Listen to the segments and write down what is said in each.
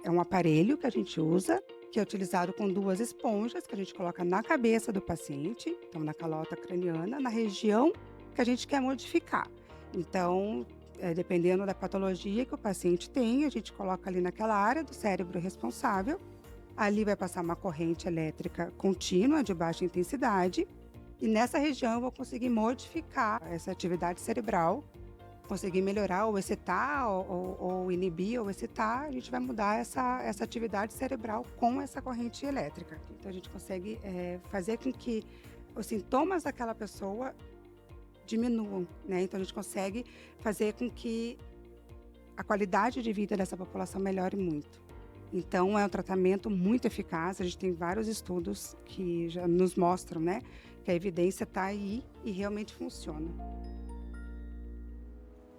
é um aparelho que a gente usa, que é utilizado com duas esponjas que a gente coloca na cabeça do paciente, então na calota craniana, na região que a gente quer modificar. Então, dependendo da patologia que o paciente tem, a gente coloca ali naquela área do cérebro responsável. Ali vai passar uma corrente elétrica contínua de baixa intensidade e nessa região eu vou conseguir modificar essa atividade cerebral, conseguir melhorar ou excitar ou inibir ou excitar, a gente vai mudar essa atividade cerebral com essa corrente elétrica. Então a gente consegue fazer com que os sintomas daquela pessoa diminuam, né? Então a gente consegue fazer com que a qualidade de vida dessa população melhore muito. Então é um tratamento muito eficaz, a gente tem vários estudos que já nos mostram, né, que a evidência está aí e realmente funciona.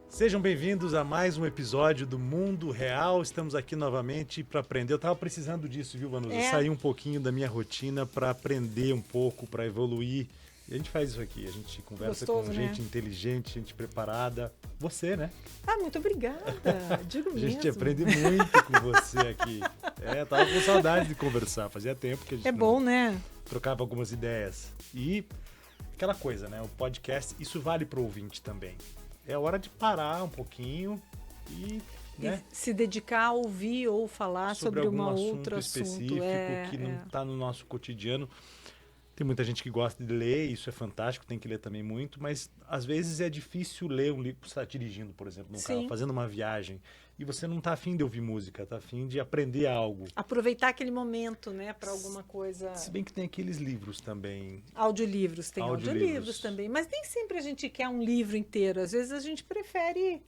Sejam bem-vindos a mais um episódio do Mundo Real. Estamos aqui novamente para aprender. Eu estava precisando disso, viu, Vanusa? Sair um pouquinho da minha rotina para aprender um pouco, para evoluir. E a gente faz isso aqui, a gente conversa com gente inteligente, gente preparada. Você, né? Ah, muito obrigada, digo mesmo. A gente aprende muito com você aqui. Tava com saudade de conversar, fazia tempo que a gente bom, né? Trocava algumas ideias. E aquela coisa, né? O podcast, isso vale para o ouvinte também. É hora de parar um pouquinho e se dedicar a ouvir ou falar sobre algum uma assunto outra específico que não está no nosso cotidiano. Tem muita gente que gosta de ler, isso é fantástico, tem que ler também muito, mas às vezes é difícil ler um livro. Você está dirigindo, por exemplo, num carro, fazendo uma viagem, e você não está afim de ouvir música, está afim de aprender algo. Aproveitar aquele momento, né, para alguma coisa. Se bem que tem aqueles livros também. Audiolivros, tem audiolivros também, mas nem sempre a gente quer um livro inteiro, às vezes a gente prefere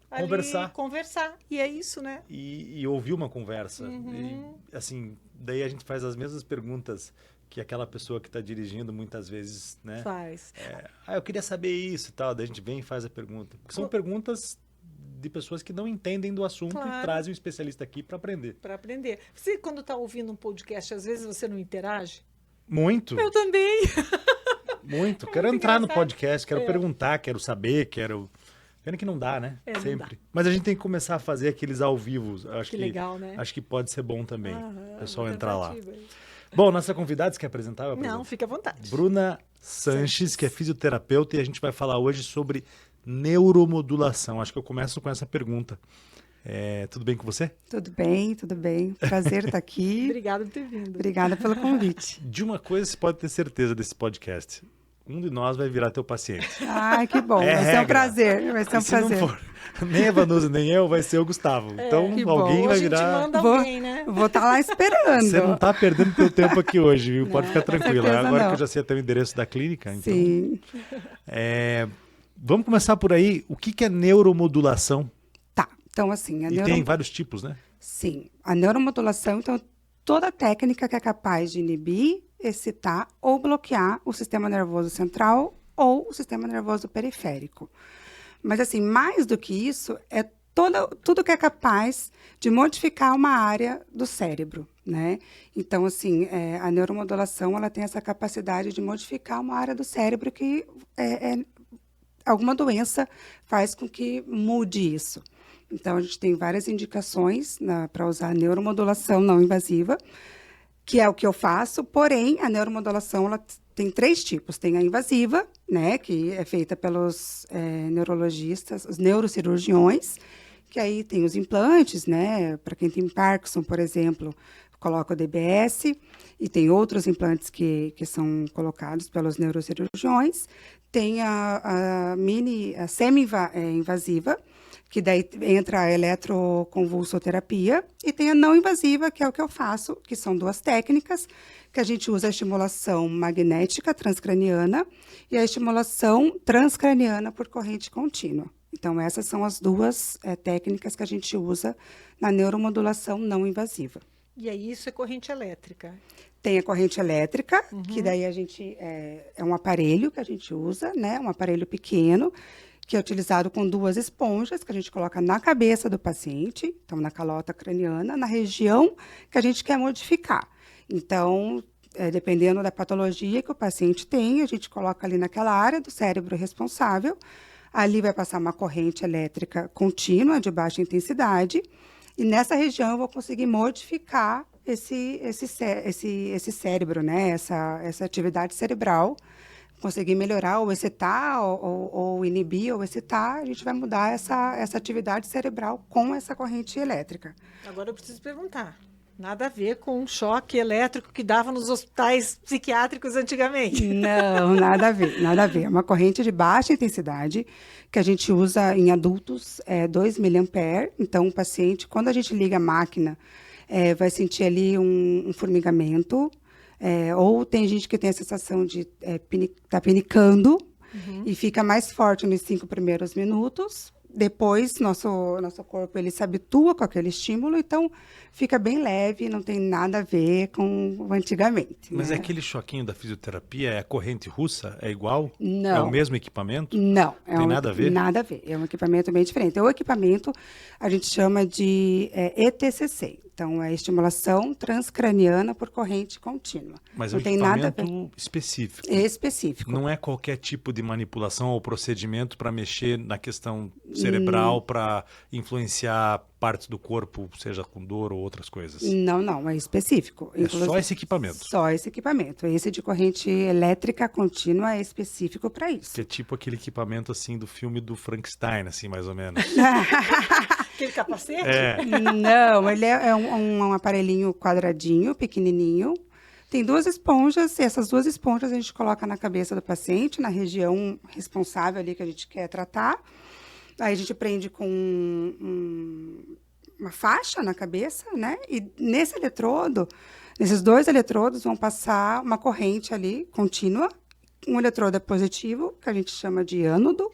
conversar, e é isso, né? E ouvir uma conversa. E, assim, daí a gente faz as mesmas perguntas que aquela pessoa que está dirigindo muitas vezes, né? Faz. Eu queria saber isso e tal. Daí a gente vem e faz a pergunta. Porque são perguntas de pessoas que não entendem do assunto e trazem um especialista aqui para aprender. Para aprender. Você, quando está ouvindo um podcast, às vezes você não interage? Muito. Eu também. Muito. Quero entrar no podcast, quero perguntar, quero saber, quero... Pena que não dá, né? Sempre. Mas a gente tem que começar a fazer aqueles ao vivo. Acho que legal, né? Acho que pode ser bom também. O pessoal entrar lá. Bom, nossa convidada, você quer apresentar? Não, fica à vontade. Bruna Sanches, que é fisioterapeuta, e a gente vai falar hoje sobre neuromodulação. Acho que eu começo com essa pergunta. Tudo bem com você? Tudo bem, tudo bem. Prazer estar aqui. Obrigada por ter vindo. Obrigada pelo convite. De uma coisa você pode ter certeza desse podcast. Um de nós vai virar teu paciente. Ah, que bom. Vai ser um prazer. Vai ser um prazer. Se não for nem a Vanusa, nem eu, vai ser o Gustavo. Então, alguém vai virar... A gente manda alguém, né? Vou estar lá esperando. Você não está perdendo teu tempo aqui hoje, viu? Não, pode ficar tranquila. Agora que eu já sei até o endereço da clínica. Então, sim. Vamos começar por aí. O que é neuromodulação? Tá. Então, assim... tem vários tipos, né? Sim. A neuromodulação, então, toda técnica que é capaz de inibir, excitar ou bloquear o sistema nervoso central ou o sistema nervoso periférico. Mas, assim, mais do que isso, é tudo que é capaz de modificar uma área do cérebro, né? Então, assim, a neuromodulação, ela tem essa capacidade de modificar uma área do cérebro que alguma doença faz com que mude isso. Então, a gente tem várias indicações para usar a neuromodulação não invasiva, que é o que eu faço, porém, a neuromodulação ela tem 3 tipos. Tem a invasiva, né, que é feita pelos neurologistas, os neurocirurgiões, que aí tem os implantes, né, para quem tem Parkinson, por exemplo, coloca o DBS, e tem outros implantes que são colocados pelos neurocirurgiões. Tem a semi-invasiva, que daí entra a eletroconvulsoterapia, e tem a não invasiva, que é o que eu faço, que são 2 técnicas, que a gente usa a estimulação magnética transcraniana e a estimulação transcraniana por corrente contínua. Então, essas são as 2 técnicas que a gente usa na neuromodulação não invasiva. E aí isso é corrente elétrica? Tem a corrente elétrica, que daí a gente é um aparelho que a gente usa, né? Um aparelho pequeno, que é utilizado com 2 esponjas que a gente coloca na cabeça do paciente, então na calota craniana, na região que a gente quer modificar. Então, dependendo da patologia que o paciente tem, a gente coloca ali naquela área do cérebro responsável. Ali vai passar uma corrente elétrica contínua de baixa intensidade E nessa região eu vou conseguir modificar esse cérebro, né? Essa atividade cerebral, conseguir melhorar ou excitar ou inibir ou excitar, a gente vai mudar essa atividade cerebral com essa corrente elétrica. Agora eu preciso perguntar. Nada a ver com um choque elétrico que dava nos hospitais psiquiátricos antigamente. Não, nada a ver, nada a ver. É uma corrente de baixa intensidade que a gente usa em adultos, 2 miliamperes. Então, o paciente, quando a gente liga a máquina, vai sentir ali um formigamento, ou tem gente que tem a sensação de estar pinicando, e fica mais forte nos 5 primeiros minutos. Depois, nosso corpo ele se habitua com aquele estímulo, então fica bem leve, não tem nada a ver com antigamente. Mas né? aquele choquinho da fisioterapia, é a corrente russa? É igual? Não. É o mesmo equipamento? Não. Tem nada a ver? Nada a ver. É um equipamento bem diferente. O equipamento a gente chama de ETCC. Então, é estimulação transcraniana por corrente contínua. Mas não é um tem nada equipamento específico. Específico. Não é qualquer tipo de manipulação ou procedimento para mexer na questão cerebral, para influenciar partes do corpo, seja com dor ou outras coisas. Não, é específico. É só esse equipamento? Só esse equipamento. Esse de corrente elétrica contínua é específico para isso. Que é tipo aquele equipamento assim do filme do Frankenstein, assim, mais ou menos. Aquele capacete? Não, ele é um aparelhinho quadradinho, pequenininho. Tem 2 esponjas, e essas 2 esponjas a gente coloca na cabeça do paciente, na região responsável ali que a gente quer tratar. Aí a gente prende com uma faixa na cabeça, né? E nesses 2 eletrodos vão passar uma corrente ali contínua. Um eletrodo é positivo, que a gente chama de ânodo,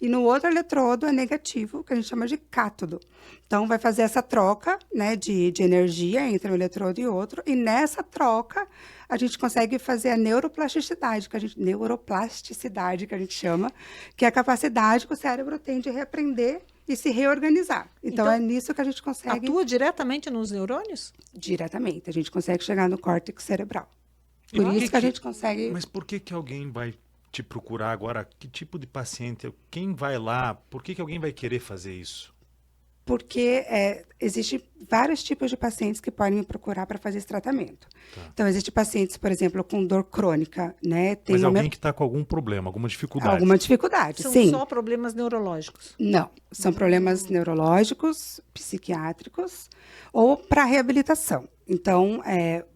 e no outro eletrodo é negativo, que a gente chama de cátodo. Então, vai fazer essa troca, né, de energia entre um eletrodo e outro, e nessa troca a gente consegue fazer a neuroplasticidade, que a gente chama, que é a capacidade que o cérebro tem de reaprender e se reorganizar. Então é nisso que a gente consegue... Atua diretamente nos neurônios? Diretamente. A gente consegue chegar no córtex cerebral. Por isso que a gente consegue... Mas por que alguém vai te procurar agora? Que tipo de paciente? Quem vai lá? Por que alguém vai querer fazer isso? Porque existem vários tipos de pacientes que podem me procurar para fazer esse tratamento. Tá. Então, existem pacientes, por exemplo, com dor crônica, né? Mas alguém que está com algum problema, alguma dificuldade? Alguma dificuldade, São sim. São só problemas neurológicos? Não, são problemas neurológicos, psiquiátricos ou para reabilitação. Então,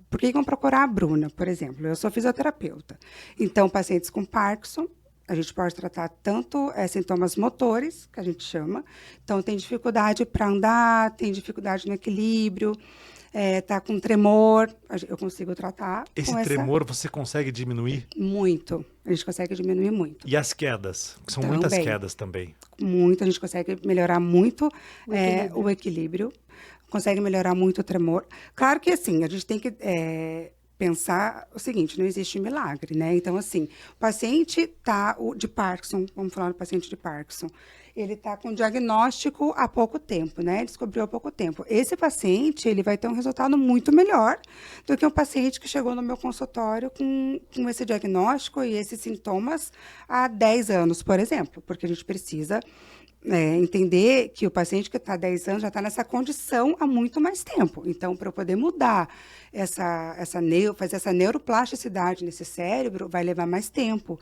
por que vão procurar a Bruna, por exemplo? Eu sou fisioterapeuta. Então, pacientes com Parkinson, a gente pode tratar tanto sintomas motores, que a gente chama. Então, tem dificuldade para andar, tem dificuldade no equilíbrio, tá com tremor, eu consigo tratar. Esse tremor você consegue diminuir? Muito. A gente consegue diminuir muito. E as quedas? São muitas quedas também. Muito. A gente consegue melhorar muito o equilíbrio. Consegue melhorar muito o tremor. Claro que, assim, a gente tem que... pensar o seguinte, não existe milagre, né? Então, assim, o paciente de Parkinson, vamos falar do paciente de Parkinson, ele está com diagnóstico há pouco tempo, né? Descobriu há pouco tempo. Esse paciente, ele vai ter um resultado muito melhor do que um paciente que chegou no meu consultório com esse diagnóstico e esses sintomas há 10 anos, por exemplo, porque a gente precisa... entender que o paciente que está há 10 anos já está nessa condição há muito mais tempo. Então, para eu poder mudar fazer essa neuroplasticidade nesse cérebro, vai levar mais tempo.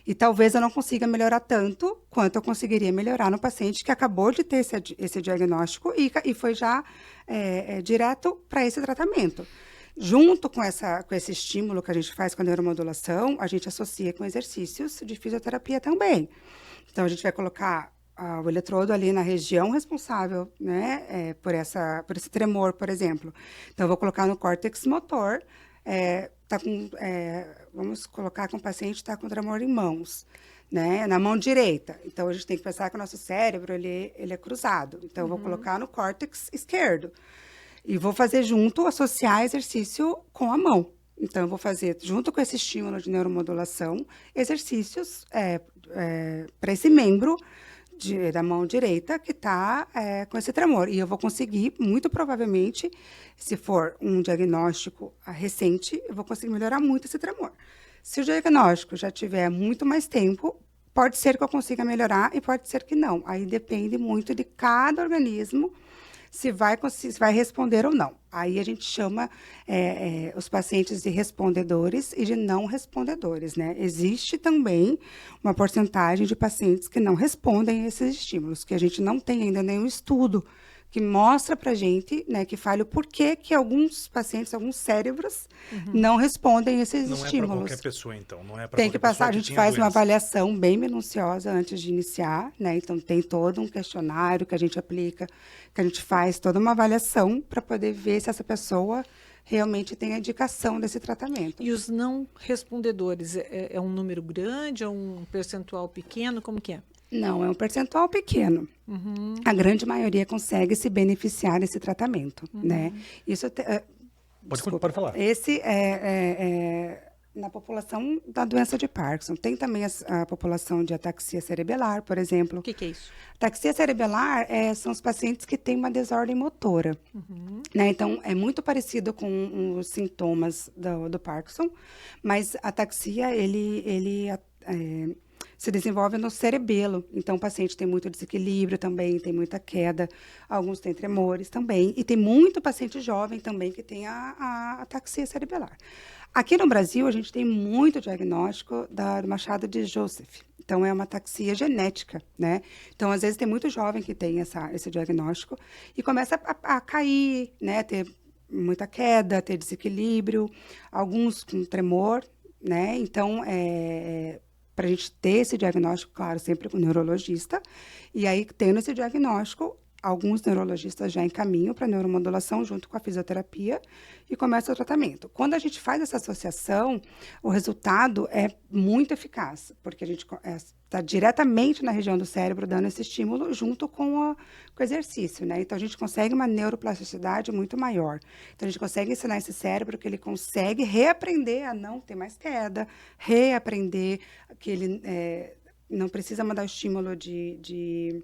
E talvez eu não consiga melhorar tanto quanto eu conseguiria melhorar no paciente que acabou de ter esse diagnóstico e foi já direto para esse tratamento. Junto com esse estímulo que a gente faz com a neuromodulação, a gente associa com exercícios de fisioterapia também. Então, a gente vai colocar o eletrodo ali na região responsável, né, por esse tremor, por exemplo. Então, eu vou colocar no córtex motor, vamos colocar que o paciente está com tremor em mãos, né, na mão direita. Então, a gente tem que pensar que o nosso cérebro, ele é cruzado. Então, eu vou colocar no córtex esquerdo. E vou fazer associar exercício com a mão. Então, eu vou fazer, junto com esse estímulo de neuromodulação, exercícios para esse membro da mão direita que está com esse tremor. E eu vou conseguir, muito provavelmente, se for um diagnóstico recente, eu vou conseguir melhorar muito esse tremor. Se o diagnóstico já tiver muito mais tempo, pode ser que eu consiga melhorar e pode ser que não. Aí depende muito de cada organismo, se vai responder ou não. Aí a gente chama os pacientes de respondedores e de não respondedores, né? Existe também uma porcentagem de pacientes que não respondem a esses estímulos, que a gente não tem ainda nenhum estudo que mostra pra gente, né, que fale o porquê que alguns pacientes, alguns cérebros não respondem a esses estímulos. Não é para qualquer pessoa, então, não é para Tem que passar, a gente faz uma doença. avaliação bem minuciosa antes de iniciar, né? Então tem todo um questionário que a gente aplica, que a gente faz toda uma avaliação para poder ver se essa pessoa realmente tem a indicação desse tratamento. E os não respondedores, é um número grande, é um percentual pequeno, como que é? Não, é um percentual pequeno. A grande maioria consegue se beneficiar desse tratamento, né? Isso Pode falar. Esse na população da doença de Parkinson. Tem também a população de ataxia cerebelar, por exemplo. O que é isso? Ataxia cerebelar são os pacientes que têm uma desordem motora, né? Então, é muito parecido com os sintomas do Parkinson, mas a ataxia, ele se desenvolve no cerebelo. Então, o paciente tem muito desequilíbrio também, tem muita queda, alguns têm tremores também, e tem muito paciente jovem também que tem a ataxia cerebelar. Aqui no Brasil, a gente tem muito diagnóstico do Machado de Joseph. Então, é uma ataxia genética, né? Então, às vezes, tem muito jovem que tem esse diagnóstico e começa a cair, né? Ter muita queda, ter desequilíbrio, alguns com tremor, né? Então, para a gente ter esse diagnóstico, claro, sempre com o neurologista. E aí, tendo esse diagnóstico, alguns neurologistas já encaminham para neuromodulação junto com a fisioterapia e começa o tratamento. Quando a gente faz essa associação, o resultado é muito eficaz, porque a gente está diretamente na região do cérebro dando esse estímulo junto com o exercício, né? Então, a gente consegue uma neuroplasticidade muito maior. Então, a gente consegue ensinar esse cérebro que ele consegue reaprender a não ter mais queda, reaprender que ele não precisa mandar o estímulo de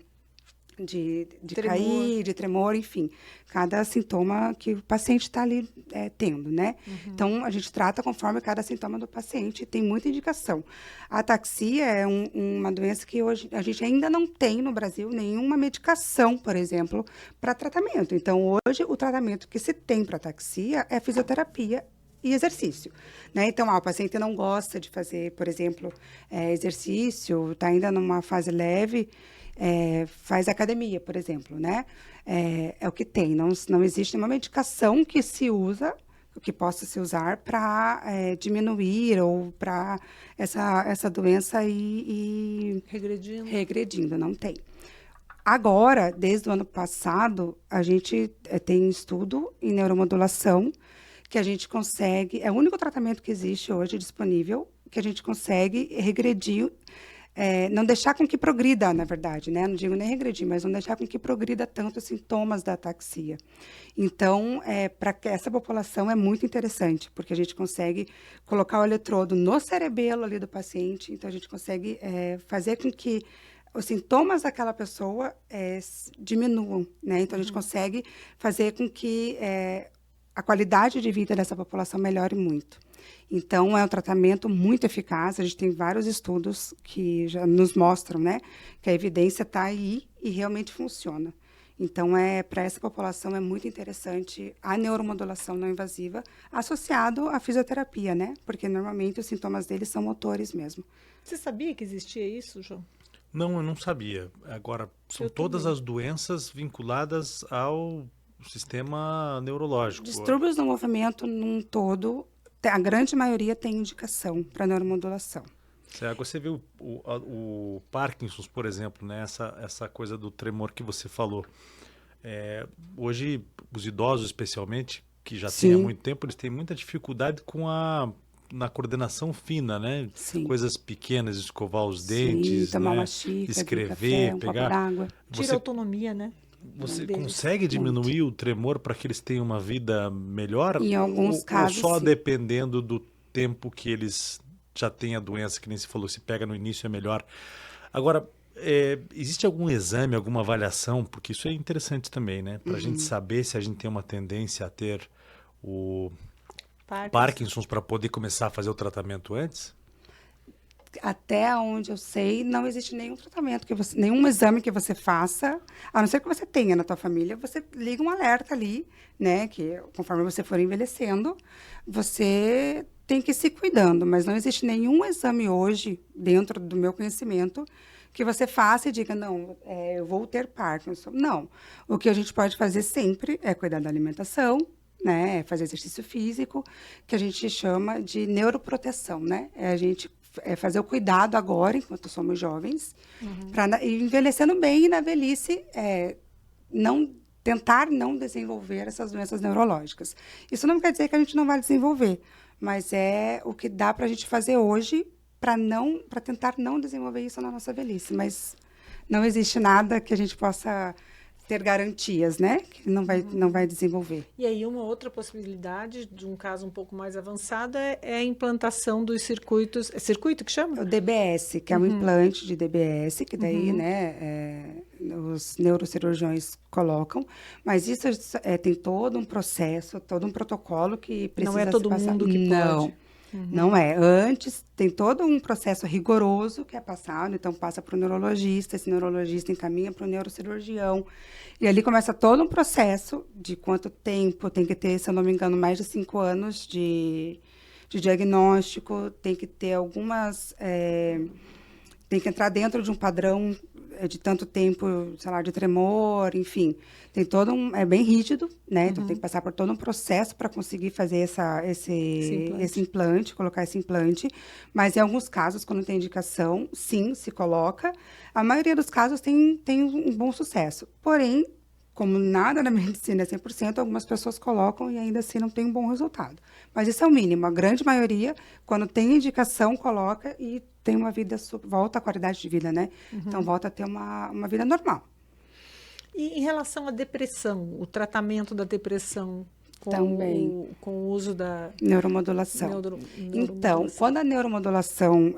cair, de tremor, enfim. Cada sintoma que o paciente está ali tendo, né? Então, a gente trata conforme cada sintoma do paciente, tem muita indicação. A ataxia é uma doença que hoje a gente ainda não tem no Brasil nenhuma medicação, por exemplo, para tratamento. Então, hoje, o tratamento que se tem para ataxia é fisioterapia e exercício, né? Então, o paciente não gosta de fazer, por exemplo, exercício, está ainda numa fase leve, faz academia, por exemplo, né? É o que tem. Não existe uma medicação que se usa, que possa se usar para diminuir ou para essa doença ir regredindo. Não tem. Agora, desde o ano passado, a gente tem estudo em neuromodulação que a gente consegue, é o único tratamento que existe hoje disponível, que a gente consegue regredir, não deixar com que progrida, na verdade, né? Não digo nem regredir, mas não deixar com que progrida tanto os sintomas da ataxia. Então, para essa população é muito interessante, porque a gente consegue colocar o eletrodo no cerebelo ali do paciente, então a gente consegue fazer com que os sintomas daquela pessoa diminuam, né? Então, a gente consegue fazer com que a qualidade de vida dessa população melhore muito. Então, é um tratamento muito eficaz. A gente tem vários estudos que já nos mostram, né, que a evidência está aí e realmente funciona. Então, para essa população é muito interessante a neuromodulação não invasiva associado à fisioterapia, né? Porque normalmente os sintomas deles são motores mesmo. Você sabia que existia isso, João? Não, eu não sabia. Agora, são todas as doenças vinculadas ao sistema neurológico. Distúrbios do movimento num todo, a grande maioria tem indicação para neuromodulação. Você vê o Parkinson's, por exemplo, né? Essa coisa do tremor que você falou. Hoje, os idosos, especialmente, que já têm há muito tempo, eles têm muita dificuldade na coordenação fina, né? Sim. Coisas pequenas, escovar os dentes, tomar né? uma xícara, escrever, um pegar. Copo d'água. Tira a autonomia, né? Você consegue diminuir o tremor para que eles tenham uma vida melhor? Em alguns casos, ou só sim. dependendo do tempo que eles já têm a doença, que nem se falou, se pega no início é melhor. Agora, existe algum exame, alguma avaliação? Porque isso é interessante também, né? Para a gente saber se a gente tem uma tendência a ter o Parkinson's para poder começar a fazer o tratamento antes? até onde eu sei, não existe nenhum tratamento, nenhum exame que você faça, a não ser que você tenha na tua família, você liga um alerta ali, né? Que conforme você for envelhecendo, você tem que ir se cuidando, mas não existe nenhum exame hoje, dentro do meu conhecimento, que você faça e diga, não, eu vou ter Parkinson. Não. O que a gente pode fazer sempre é cuidar da alimentação, né? Fazer exercício físico, que a gente chama de neuroproteção, né? A gente fazer o cuidado agora, enquanto somos jovens, para ir envelhecendo bem e na velhice tentar não desenvolver essas doenças neurológicas. Isso não quer dizer que a gente não vai desenvolver, mas é o que dá para a gente fazer hoje para tentar não desenvolver isso na nossa velhice. Mas não existe nada que a gente possa ter garantias, né? Que não vai desenvolver. E aí uma outra possibilidade de um caso um pouco mais avançado é a implantação dos circuitos... É circuito que chama? O DBS, que é um implante de DBS, que daí, né, os neurocirurgiões colocam, mas isso tem todo um processo, todo um protocolo que precisa Não é todo mundo que pode. Não é. Antes, tem todo um processo rigoroso que é passado, então passa para o neurologista, esse neurologista encaminha para o neurocirurgião, e ali começa todo um processo de quanto tempo tem que ter, se eu não me engano, mais de 5 anos de diagnóstico, tem que ter algumas... tem que entrar dentro de um padrão de tanto tempo, sei lá, de tremor, enfim. Tem todo é bem rígido, né? Então, tem que passar por todo um processo para conseguir fazer esse implante, colocar esse implante. Mas, em alguns casos, quando tem indicação, sim, se coloca. A maioria dos casos tem um bom sucesso. Porém, como nada na medicina é 100%, algumas pessoas colocam e ainda assim não tem um bom resultado. Mas isso é o mínimo. A grande maioria, quando tem indicação, coloca e tem uma vida, volta à qualidade de vida, né? Então, volta a ter uma vida normal. E em relação à depressão, o tratamento da depressão também com o uso da neuromodulação. Então, quando a neuromodulação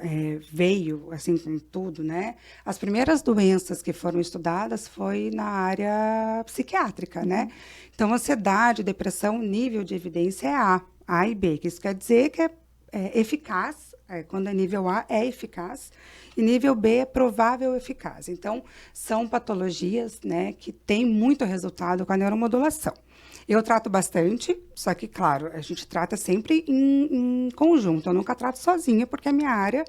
veio, assim, com tudo, né? As primeiras doenças que foram estudadas foi na área psiquiátrica, né? Então, ansiedade, depressão, nível de evidência é A e B, que isso quer dizer que é eficaz, quando é nível A é eficaz, e nível B é provável eficaz. Então, são patologias, né, que têm muito resultado com a neuromodulação. Eu trato bastante, só que, claro, a gente trata sempre em conjunto. Eu nunca trato sozinha, porque a minha área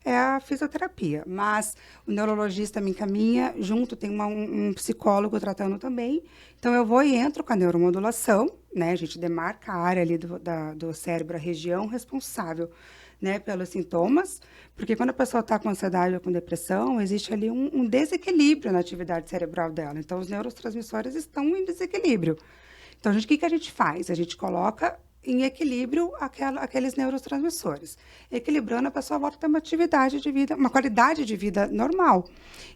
é a fisioterapia. Mas o neurologista me encaminha, junto tem um psicólogo tratando também. Então, eu vou e entro com a neuromodulação, né? A gente demarca a área ali do cérebro, a região responsável, né, pelos sintomas, porque quando a pessoa está com ansiedade ou com depressão, existe ali um desequilíbrio na atividade cerebral dela. Então, os neurotransmissores estão em desequilíbrio. Então, o que a gente faz? A gente coloca em equilíbrio aqueles neurotransmissores. Equilibrando, a pessoa volta a ter uma atividade de vida, uma qualidade de vida normal.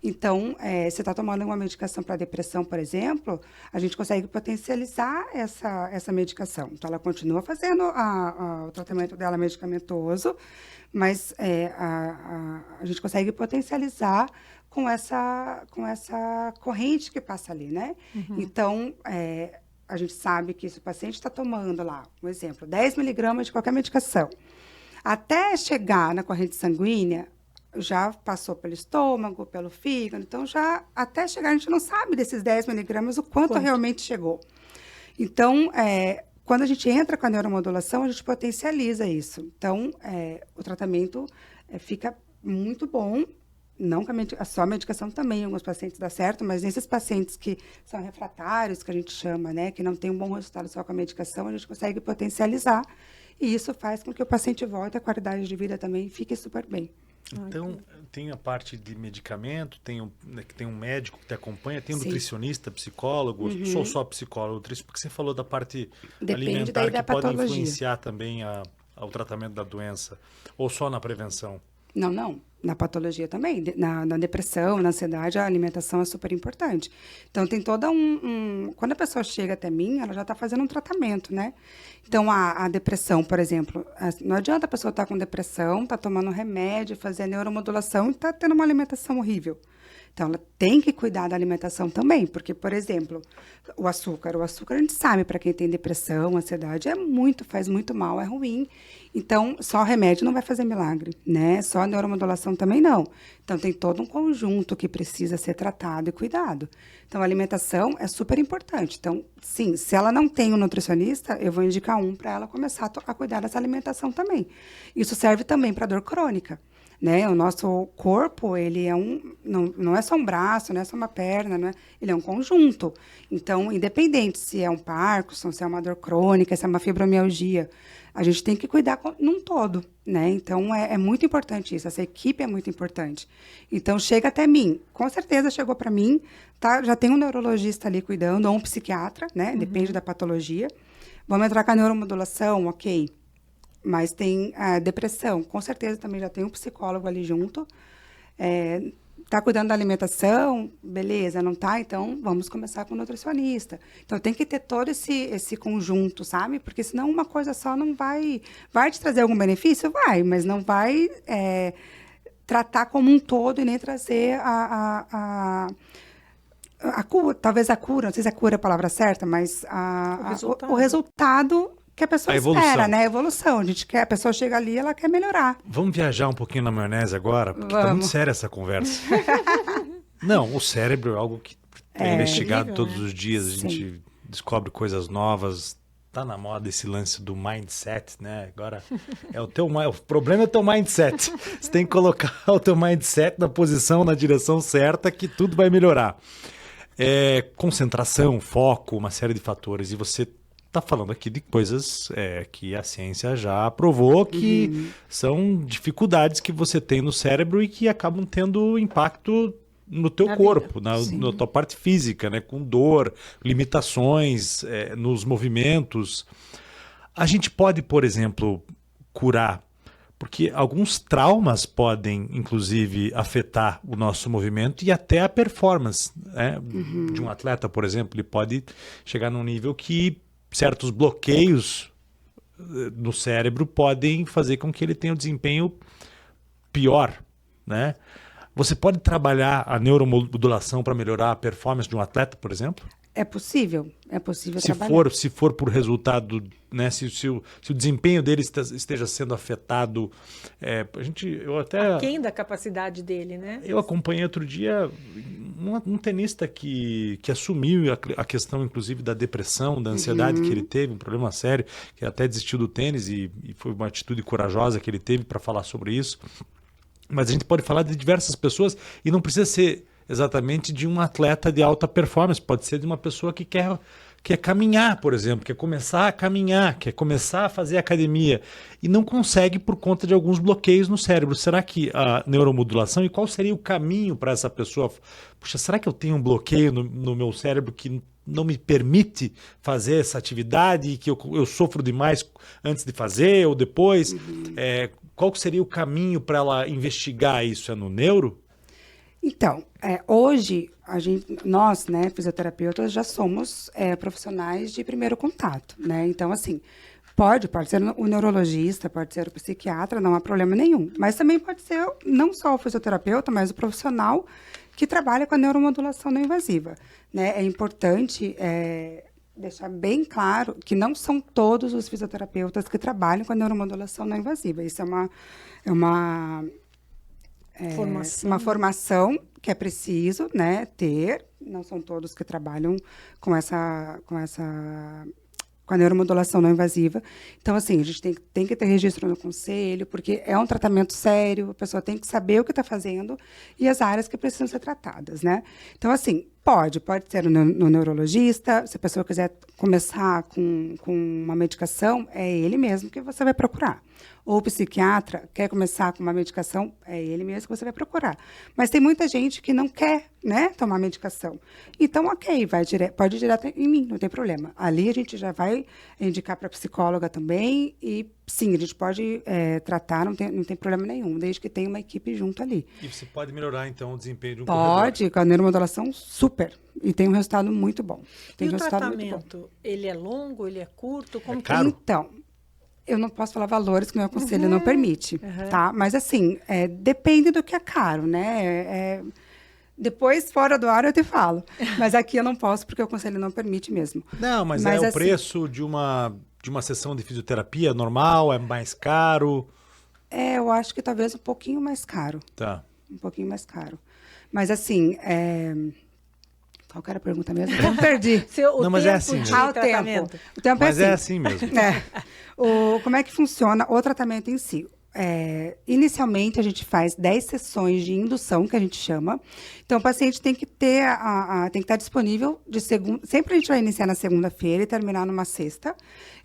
Então, você está tomando uma medicação para depressão, por exemplo, a gente consegue potencializar essa medicação. Então, ela continua fazendo o tratamento dela medicamentoso, mas a gente consegue potencializar com essa corrente que passa ali, né? Então, a gente sabe que se o paciente está tomando lá, um exemplo, 10 miligramas de qualquer medicação, até chegar na corrente sanguínea, já passou pelo estômago, pelo fígado, então já até chegar, a gente não sabe desses 10 miligramas o quanto realmente chegou. Então, quando a gente entra com a neuromodulação, a gente potencializa isso. Então, o tratamento fica muito bom. Não que só a medicação também, em alguns pacientes dá certo, mas nesses pacientes que são refratários, que a gente chama, né, que não tem um bom resultado só com a medicação, a gente consegue potencializar, e isso faz com que o paciente volte, a qualidade de vida também fique super bem. Então, tem a parte de medicamento, tem um médico que te acompanha, tem um nutricionista, psicólogo, ou só psicólogo, porque você falou da parte alimentar que pode influenciar também ao tratamento da doença, ou só na prevenção? Não. Na patologia também. Na depressão, na ansiedade, a alimentação é super importante. Então, tem toda quando a pessoa chega até mim, ela já está fazendo um tratamento, né? Então, a depressão, por exemplo, não adianta a pessoa estar com depressão, está tomando remédio, fazer neuromodulação e está tendo uma alimentação horrível. Então, ela tem que cuidar da alimentação também, porque, por exemplo, o açúcar a gente sabe, para quem tem depressão, ansiedade, faz muito mal, é ruim. Então, só remédio não vai fazer milagre, né? Só a neuromodulação também não. Então, tem todo um conjunto que precisa ser tratado e cuidado. Então, a alimentação é super importante. Então, sim, se ela não tem um nutricionista, eu vou indicar um para ela começar a cuidar dessa alimentação também. Isso serve também para dor crônica, né? O nosso corpo, ele é não é só um braço, não é só uma perna, ele é um conjunto. Então, independente se é um Parkinson, se é uma dor crônica, se é uma fibromialgia, a gente tem que cuidar num todo, né? Então, é muito importante isso. Essa equipe é muito importante. Então, chega até mim. Com certeza chegou para mim, tá? Já tem um neurologista ali cuidando, ou um psiquiatra, né? Depende da patologia. Vamos entrar com a neuromodulação, ok. Mas tem a depressão. Com certeza também já tem um psicólogo ali junto. Tá cuidando da alimentação, beleza, não tá? Então, vamos começar com o nutricionista. Então, tem que ter todo esse conjunto, sabe? Porque senão uma coisa só não vai te trazer algum benefício? Vai, mas não vai tratar como um todo e nem trazer a cura, talvez a cura, não sei se a cura é a palavra certa, mas o resultado que a pessoa espera, né? A evolução. A gente quer, a pessoa chega ali, ela quer melhorar. Vamos viajar um pouquinho na maionese agora, porque tá muito séria essa conversa. Não, o cérebro é algo que é investigado incrível, todos os dias. Sim. A gente descobre coisas novas. Tá na moda esse lance do mindset, né? Agora o problema é o teu mindset. Você tem que colocar o teu mindset na posição, na direção certa, que tudo vai melhorar. Concentração, foco, uma série de fatores. E você está falando aqui de coisas que a ciência já provou que são dificuldades que você tem no cérebro e que acabam tendo impacto no teu corpo, na tua parte física, né? Com dor, limitações nos movimentos. A gente pode, por exemplo, curar, porque alguns traumas podem, inclusive, afetar o nosso movimento e até a performance, né? De um atleta, por exemplo. Ele pode chegar num nível que certos bloqueios no cérebro podem fazer com que ele tenha um desempenho pior, né? Você pode trabalhar a neuromodulação para melhorar a performance de um atleta, por exemplo? É possível trabalhar. Se for por resultado, né? Se o desempenho dele esteja sendo afetado, aquém da capacidade dele, né? Eu acompanhei outro dia um tenista que assumiu a questão, inclusive, da depressão, da ansiedade que ele teve, um problema sério, que até desistiu do tênis e foi uma atitude corajosa que ele teve para falar sobre isso. Mas a gente pode falar de diversas pessoas e não precisa ser exatamente de um atleta de alta performance, pode ser de uma pessoa que quer caminhar, por exemplo, quer começar a caminhar, quer começar a fazer academia e não consegue por conta de alguns bloqueios no cérebro. Será que a neuromodulação, e qual seria o caminho para essa pessoa? Puxa, será que eu tenho um bloqueio no meu cérebro que não me permite fazer essa atividade e que eu sofro demais antes de fazer ou depois? Qual seria o caminho para ela investigar isso? É no neuro? Então, hoje, nós, né, fisioterapeutas, já somos profissionais de primeiro contato, né? Então, assim, pode ser o neurologista, pode ser o psiquiatra, não há problema nenhum. Mas também pode ser não só o fisioterapeuta, mas o profissional que trabalha com a neuromodulação não invasiva, né? É importante deixar bem claro que não são todos os fisioterapeutas que trabalham com a neuromodulação não invasiva. Isso é uma formação que é preciso, né, ter. Não são todos que trabalham com a neuromodulação não invasiva. Então, assim, a gente tem que ter registro no conselho, porque é um tratamento sério, a pessoa tem que saber o que está fazendo e as áreas que precisam ser tratadas, né? Então, assim, pode ser no neurologista, se a pessoa quiser começar com uma medicação, é ele mesmo que você vai procurar. Ou o psiquiatra quer começar com uma medicação, é ele mesmo que você vai procurar. Mas tem muita gente que não quer, né, tomar medicação. Então, ok, pode ir direto em mim, não tem problema. Ali a gente já vai indicar para a psicóloga também e, sim, a gente pode tratar, não tem problema nenhum, desde que tenha uma equipe junto ali. E você pode melhorar, então, o desempenho de um Pode, com a neuromodulação, super. E tem um resultado muito bom. E o tratamento, ele é longo, ele é curto? Como caro? Então, eu não posso falar valores que o meu conselho não permite, tá? Mas, assim, depende do que é caro, né? Depois, fora do ar, eu te falo. Mas aqui eu não posso, porque o conselho não permite mesmo. Não, mas é o preço de uma sessão de fisioterapia normal? É mais caro? Eu acho que talvez um pouquinho mais caro. Tá. Um pouquinho mais caro. Mas assim, qual que era a pergunta mesmo? Eu perdi. Não, mas é assim mesmo. O tempo. O tempo mas é assim mesmo. Como é que funciona o tratamento em si? Inicialmente, a gente faz 10 sessões de indução, que a gente chama. Então, o paciente tem que ter, tem que estar disponível de segunda. Sempre a gente vai iniciar na segunda-feira e terminar numa sexta.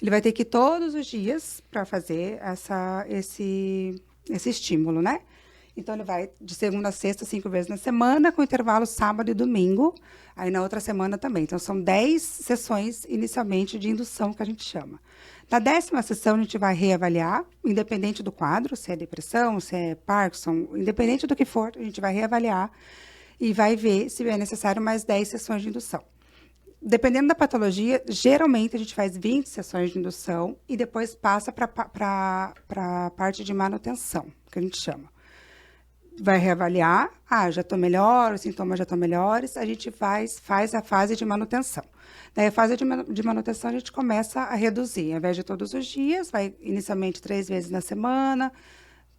Ele vai ter que ir todos os dias para fazer esse estímulo, né? Então, ele vai de segunda a sexta, 5 vezes na semana, com intervalo sábado e domingo. Aí, na outra semana também. Então, são 10 sessões, inicialmente, de indução, que a gente chama. Na 10ª sessão, a gente vai reavaliar, independente do quadro, se é depressão, se é Parkinson, independente do que for, a gente vai reavaliar e vai ver se é necessário mais 10 sessões de indução. Dependendo da patologia, geralmente a gente faz 20 sessões de indução e depois passa para a parte de manutenção, que a gente chama. Vai reavaliar, já estou melhor, os sintomas já estão melhores, a gente faz a fase de manutenção. Daí, a fase de manutenção, a gente começa a reduzir. Ao invés de todos os dias, vai inicialmente 3 vezes na semana,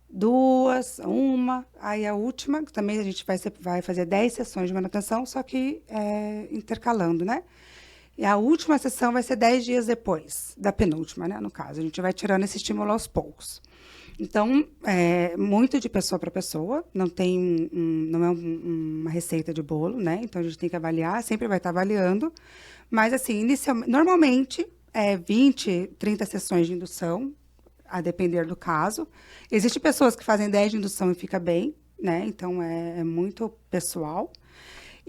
2, 1, aí a última, também a gente vai fazer 10 sessões de manutenção, só que intercalando, né? E a última sessão vai ser 10 dias depois da penúltima, né? No caso, a gente vai tirando esse estímulo aos poucos. Então, muito de pessoa para pessoa, não é uma receita de bolo, né? Então, a gente tem que avaliar, sempre vai estar avaliando. Mas, assim, normalmente, 20, 30 sessões de indução, a depender do caso. Existem pessoas que fazem 10 de indução e fica bem, né? Então, é muito pessoal.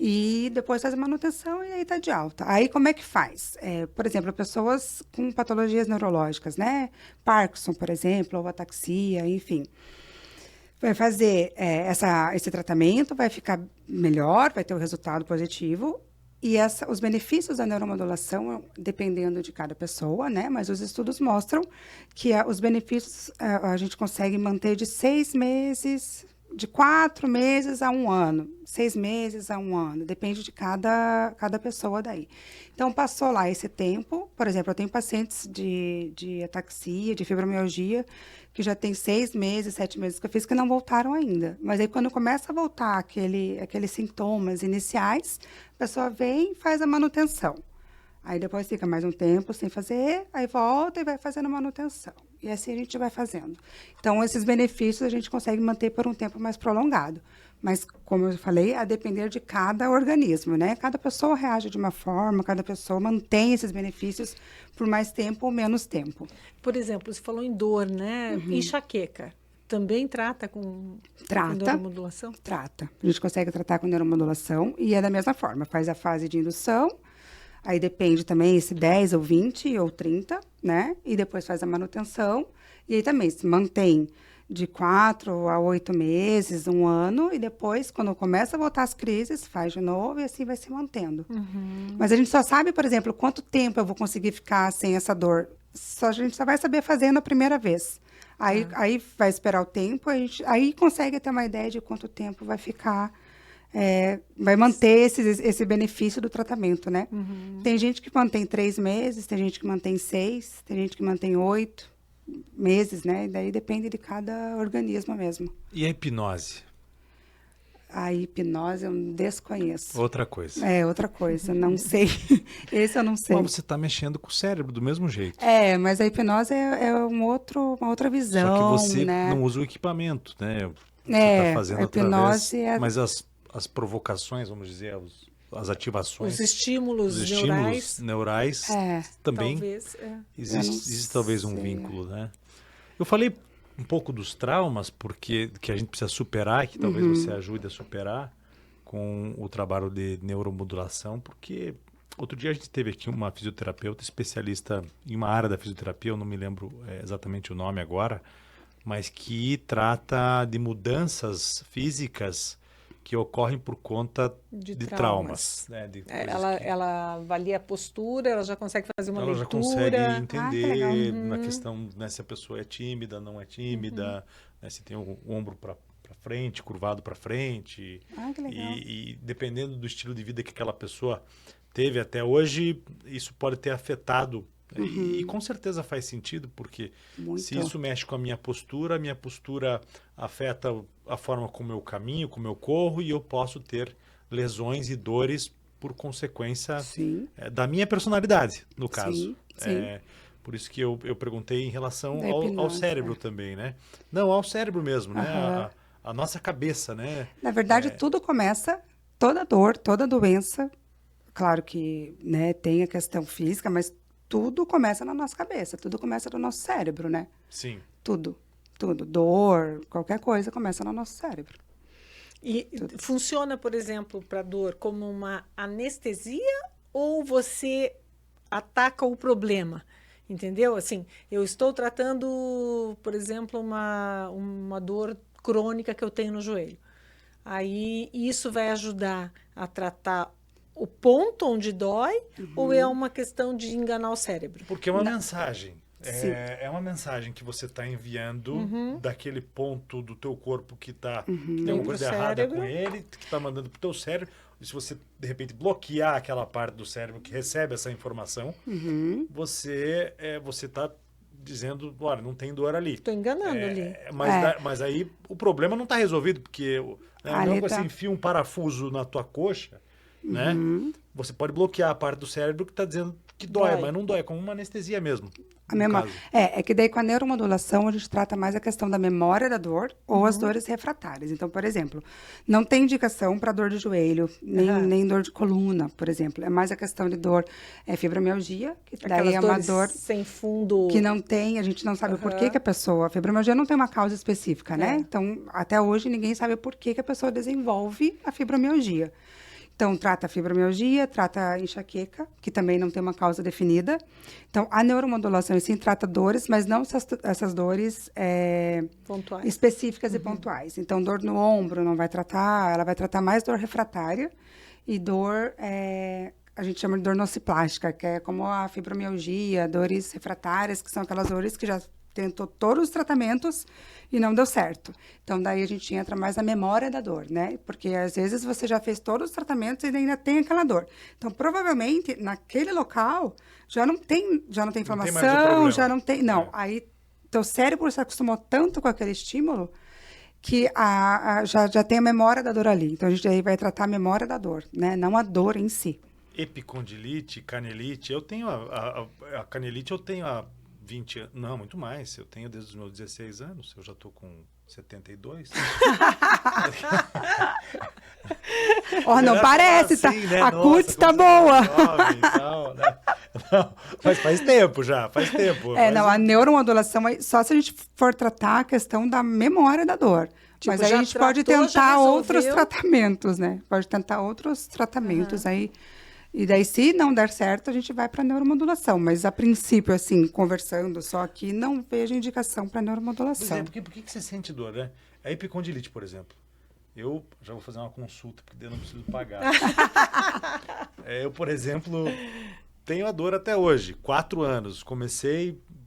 E depois faz a manutenção e aí tá de alta. Aí, como é que faz? Por exemplo, pessoas com patologias neurológicas, né? Parkinson, por exemplo, ou ataxia, enfim. Vai fazer esse tratamento, vai ficar melhor, vai ter um resultado positivo. E os benefícios da neuromodulação, dependendo de cada pessoa, né? Mas os estudos mostram que os benefícios a gente consegue manter de 6 meses... de 4 meses a 1 ano, 6 meses a 1 ano, depende de cada pessoa daí. Então, passou lá esse tempo, por exemplo, eu tenho pacientes de ataxia, de fibromialgia, que já tem 6 meses, 7 meses que eu fiz, que não voltaram ainda. Mas aí, quando começa a voltar aqueles sintomas iniciais, a pessoa vem e faz a manutenção. Aí depois fica mais um tempo sem fazer, aí volta e vai fazendo manutenção. E assim a gente vai fazendo. Então, esses benefícios a gente consegue manter por um tempo mais prolongado. Mas, como eu falei, a depender de cada organismo, né? Cada pessoa reage de uma forma, cada pessoa mantém esses benefícios por mais tempo ou menos tempo. Por exemplo, você falou em dor, né? Uhum. Enxaqueca. Também trata com neuromodulação? Trata. A gente consegue tratar com neuromodulação e é da mesma forma. Faz a fase de indução. Aí depende também se 10 ou 20 ou 30, né? E depois faz a manutenção. E aí também se mantém de 4 a 8 meses, 1 ano. E depois, quando começa a voltar as crises, faz de novo e assim vai se mantendo. Uhum. Mas a gente só sabe, por exemplo, quanto tempo eu vou conseguir ficar sem essa dor. A gente só vai saber fazendo a primeira vez. Aí vai esperar o tempo, aí consegue ter uma ideia de quanto tempo vai ficar... vai manter esse benefício do tratamento, né? Uhum. Tem gente que mantém 3 meses, tem gente que mantém 6, tem gente que mantém 8 meses, né? Daí depende de cada organismo mesmo. E a hipnose? A hipnose eu desconheço. Outra coisa. Outra coisa, não sei. Esse eu não sei. Mas você está mexendo com o cérebro do mesmo jeito. Mas a hipnose é uma outra visão, só que você né? não usa o equipamento, né? Você está fazendo a hipnose através... Mas as provocações, vamos dizer, as ativações... Os estímulos neurais também... Talvez, existe talvez um vínculo, né? Eu falei um pouco dos traumas, porque que a gente precisa superar, que talvez você ajude a superar com o trabalho de neuromodulação, porque outro dia a gente teve aqui uma fisioterapeuta especialista em uma área da fisioterapia, eu não me lembro exatamente o nome agora, mas que trata de mudanças físicas que ocorrem por conta de traumas. Né? Ela avalia a postura, ela já consegue fazer uma leitura. Ela já consegue entender na questão, né, se a pessoa é tímida, não é tímida, né, se tem o ombro para para frente, curvado para frente. Que legal. E dependendo do estilo de vida que aquela pessoa teve até hoje, isso pode ter afetado. E com certeza faz sentido, porque se isso mexe com a minha postura afeta a forma como eu caminho, como eu corro, e eu posso ter lesões e dores por consequência da minha personalidade, no caso. Sim. Por isso que eu perguntei em relação ao cérebro também, né? Não, ao cérebro mesmo, né? A nossa cabeça, né? Na verdade, tudo começa, toda dor, toda doença, claro que, né, tem a questão física, mas tudo começa na nossa cabeça, tudo começa no nosso cérebro, né? Sim. Tudo. Dor, qualquer coisa começa no nosso cérebro. E funciona, por exemplo, para dor como uma anestesia ou você ataca o problema? Entendeu? Assim, eu estou tratando, por exemplo, uma dor crônica que eu tenho no joelho. Aí isso vai ajudar a tratar o ponto onde dói ou é uma questão de enganar o cérebro? Porque é uma mensagem. É uma mensagem que você está enviando daquele ponto do teu corpo que tem uma coisa errada com ele, que está mandando para o teu cérebro. E se você, de repente, bloquear aquela parte do cérebro que recebe essa informação, você está dizendo, olha, não tem dor ali. Estou enganando ali. Mas aí o problema não está resolvido, porque mesmo que você enfia um parafuso na tua coxa, né? Você pode bloquear a parte do cérebro que está dizendo que dói, mas não dói, é como uma anestesia mesmo. É que daí com a neuromodulação a gente trata mais a questão da memória da dor ou as dores refratárias. Então, por exemplo, não tem indicação para dor de joelho, nem dor de coluna, por exemplo. É mais a questão de dor, fibromialgia, que daí é uma dor sem fundo. Que não tem, a gente não sabe por que a pessoa... A fibromialgia não tem uma causa específica, né? Então, até hoje, ninguém sabe por que a pessoa desenvolve a fibromialgia. Então, trata a fibromialgia, trata a enxaqueca, que também não tem uma causa definida. Então, a neuromodulação, sim, trata dores, mas não essas dores pontuais. Específicas e pontuais. Então, dor no ombro não vai tratar, ela vai tratar mais dor refratária e dor, a gente chama de dor nociplástica, que é como a fibromialgia, dores refratárias, que são aquelas dores que já tentou todos os tratamentos e não deu certo. Então, daí a gente entra mais na memória da dor, né? Porque, às vezes, você já fez todos os tratamentos e ainda tem aquela dor. Então, provavelmente, naquele local, já não tem inflamação, já não tem... Não, aí, teu cérebro se acostumou tanto com aquele estímulo que já tem a memória da dor ali. Então, a gente aí vai tratar a memória da dor, né? Não a dor em si. Epicondilite, canelite. Eu tenho a canelite, eu tenho há 20 anos, não, muito mais. Eu tenho desde os meus 16 anos, eu já estou com 72. Não parece, tá? Assim, né? A CUT está boa. Jovem, tal, né? Não, mas faz tempo já, faz tempo. A neuromodulação, só se a gente for tratar a questão da memória da dor. Tipo, mas aí a gente pode tentar outros tratamentos, né? Pode tentar outros tratamentos aí. E daí, se não der certo, a gente vai para neuromodulação. Mas, a princípio, assim, conversando só aqui, não vejo indicação para neuromodulação. Pois por que você sente dor, né? A epicondilite, por exemplo. Eu já vou fazer uma consulta, porque eu não preciso pagar. Eu, por exemplo, tenho a dor até hoje. 4 anos.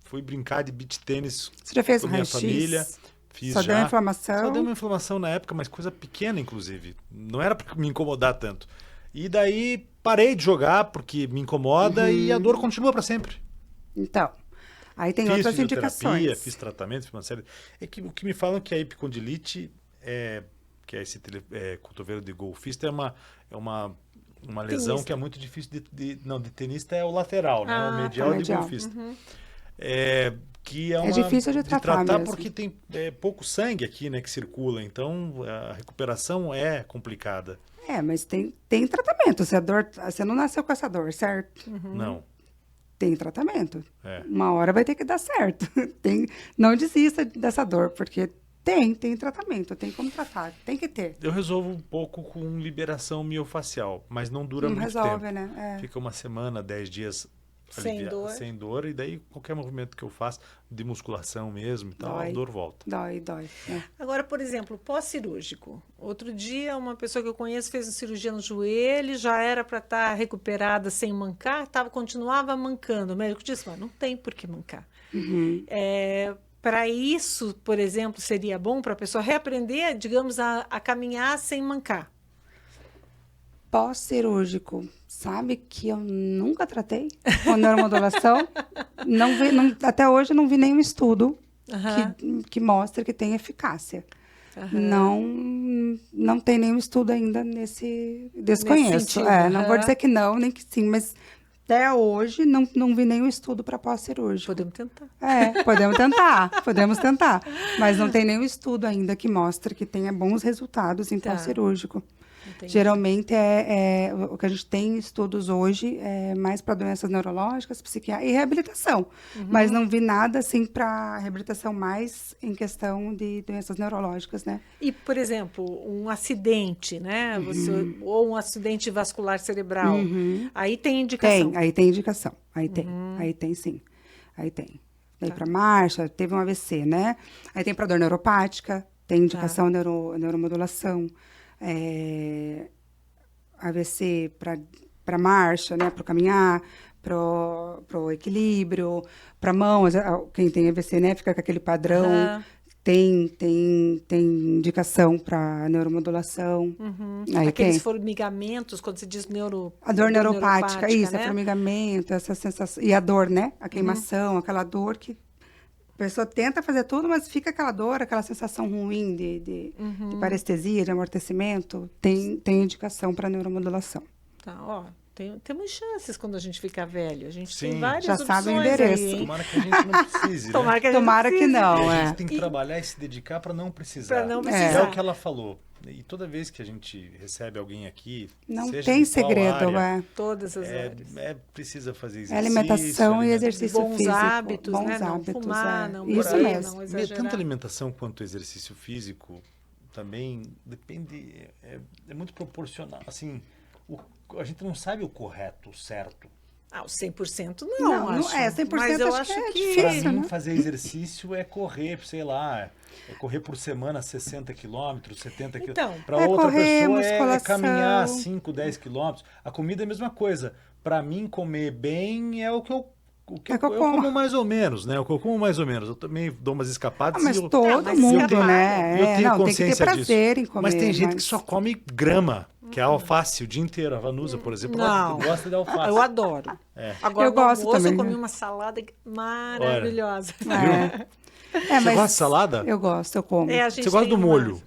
Fui brincar de beach tênis com a minha família. Fiz Só deu inflamação? Só deu uma inflamação na época, mas coisa pequena, inclusive. Não era para me incomodar tanto. E daí parei de jogar porque me incomoda e a dor continua para sempre. Então, aí tem outras indicações. Fiz tratamento, fiz uma série. O que me falam que a epicondilite, que é esse cotovelo de golfista, é uma lesão tenista. Que é muito difícil de tenista é o lateral, né? O medial de golfista. Que é difícil de tratar mesmo. Porque tem pouco sangue aqui, né, que circula. Então, a recuperação é complicada. Mas tem tratamento. Você não nasceu com essa dor, certo? Não. Tem tratamento. Uma hora vai ter que dar certo. Não desista dessa dor, porque tem tratamento, tem como tratar, tem que ter. Eu resolvo um pouco com liberação miofacial, mas não dura muito resolve, tempo. Né? Fica uma semana, 10 dias sem dor, e daí qualquer movimento que eu faço, de musculação mesmo e tal, a dor volta. Dói. Agora, por exemplo, pós-cirúrgico. Outro dia, uma pessoa que eu conheço fez uma cirurgia no joelho, já era para estar recuperada sem mancar, continuava mancando. O médico disse, não tem por que mancar. para isso, por exemplo, seria bom para a pessoa reaprender, digamos, a caminhar sem mancar? Pós-cirúrgico, sabe que eu nunca tratei com neuromodulação. Até hoje não vi nenhum estudo que mostre que tem eficácia. Não tem nenhum estudo ainda desconheço. sentido, Não vou dizer que não, nem que sim, mas até hoje não vi nenhum estudo para pós-cirúrgico. Podemos tentar. Podemos tentar. Mas não tem nenhum estudo ainda que mostre que tenha bons resultados em pós-cirúrgico. Entendi. Geralmente, o que a gente tem estudos hoje é mais para doenças neurológicas, psiquiátricas e reabilitação. Mas não vi nada, assim, para reabilitação mais em questão de doenças neurológicas, né? E, por exemplo, um acidente, né? Ou um acidente vascular cerebral. Aí tem indicação. Aí tem indicação. Aí tem sim. Aí tem. Daí para marcha, teve um AVC, né? Aí tem para dor neuropática, tem indicação neuromodulação. AVC para marcha, né, para caminhar, para o equilíbrio, para mão, quem tem AVC, né, fica com aquele padrão. Tem indicação para neuromodulação. Aí Aqueles formigamentos, quando se diz a dor neuropática, isso, né? formigamento, essa sensação. E a dor, né? A queimação, aquela dor que a pessoa tenta fazer tudo, mas fica aquela dor, aquela sensação ruim de parestesia, de amortecimento. Tem indicação para neuromodulação. Tá, ó. Temos chances quando a gente ficar velho. A gente Sim. tem várias Já opções sabe o endereço. aí, hein? Tomara que a gente não precise, né? Tomara que não, A gente tem que trabalhar e se dedicar para não precisar. Pra não É precisar. o que ela falou. E toda vez que a gente recebe alguém aqui, Não seja tem de qual segredo, área, Todas as áreas. precisa fazer É exercício. alimentação e exercício Bons físico. hábitos, bons né? Não hábitos, fumar, não Isso beber, mesmo. não exagerar. Tanto alimentação quanto exercício físico também depende, é muito proporcional. Assim, a gente não sabe o correto, o certo. O 100% Não acho. 100% Mas eu acho acho que é que... Para difícil, mim, né? fazer exercício é correr, sei lá, correr por semana 60 quilômetros, 70 quilômetros. Então, Para outra correr, pessoa é musculação. caminhar 5, 10 quilômetros. A comida é a mesma coisa. Para mim, comer bem é o que eu como mais ou menos, né? O que eu como mais ou menos. Eu também dou umas escapadas. Mas e eu, todo mas mundo, escapar, né? eu tenho Não, tem que ter consciência prazer disso. em comer. Mas tem gente que só come grama, que é alface o dia inteiro. A Vanusa, por exemplo, ela Não. gosta de alface. Eu adoro. É. Agora, Eu gosto no almoço, também, eu comi né? uma salada maravilhosa. Você Você gosta de salada? Eu gosto, eu como. A gente Você gosta tem do uma- molho?